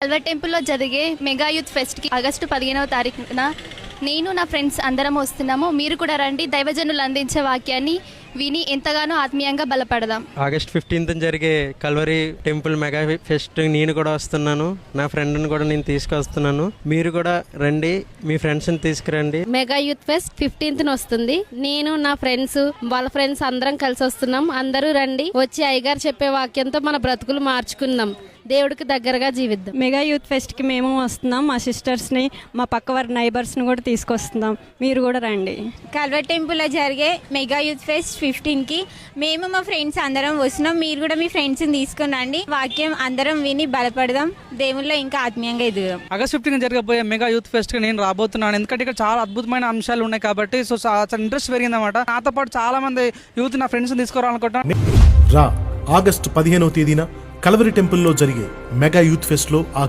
కల్వర్ టెంపుల్లో జరిగే mega youth ఫెస్ట్కి August 15వ తారీఖున నేను నా ఫ్రెండ్స్ అందరం వస్తున్నాము. మీరు కూడా రండి. దైవజనులు అందించే వాక్యాన్ని విని ఎంతగానో ఆత్మీయంగా బలపడదాం. ఆగస్ట్ 15th జరిగే కల్వరి టెంపుల్ మెగా ఫెస్ట్ నేను కూడా వస్తున్నాను. నా ఫ్రెండ్ని కూడా నేను తీసుకొస్తున్నాను. మీరు కూడా రండి, మీ ఫ్రెండ్స్ని తీసుకురండి. మెగా యూత్ ఫెస్ట్ 15th వస్తుంది. నేను నా ఫ్రెండ్స్ వాళ్ళ ఫ్రెండ్స్ అందరం కలిసి వస్తున్నాం. అందరూ రండి. వచ్చి అయ్యగారు చెప్పే వాక్యంతో మన బ్రతుకులు మార్చుకుందాం. దేవుడికి దగ్గరగా జీవిద్దాం. మెగా యూత్ ఫెస్ట్కి మేము వస్తున్నాం. మా సిస్టర్స్ని, మా పక్క వారి నైబర్స్ని కూడా తీసుకొస్తున్నాం. మీరు కూడా రండి. కల్వర్ టెంపుల్లో జరిగే మెగా యూత్ ఫెస్ట్ 15కి మేము మా ఫ్రెండ్స్ అందరం వస్తున్నాం. మీరు కూడా మీ ఫ్రెండ్స్ని తీసుకుని రండి. వాక్యం అందరం విని బలపడదాం. దేవుళ్ళో ఇంకా ఆత్మీయంగా ఎదుగుదాం. ఆగస్ట్ 15 జరగబోయే మెగా యూత్ ఫెస్ట్కి నేను రాబోతున్నాను. ఎందుకంటే ఇక్కడ చాలా అద్భుతమైన అంశాలు ఉన్నాయి కాబట్టి సో చాలా ఇంట్రెస్ట్ పెరిగిందన్నమాట. నాతో పాటు చాలా మంది యూత్ నా ఫ్రెండ్స్ని తీసుకురావాలనుకుంటాను. ఆగస్టు 15వ తేదీన కల్వరి టెంపుల్లో జరిగే మెగా యూత్ ఫెస్ట్లో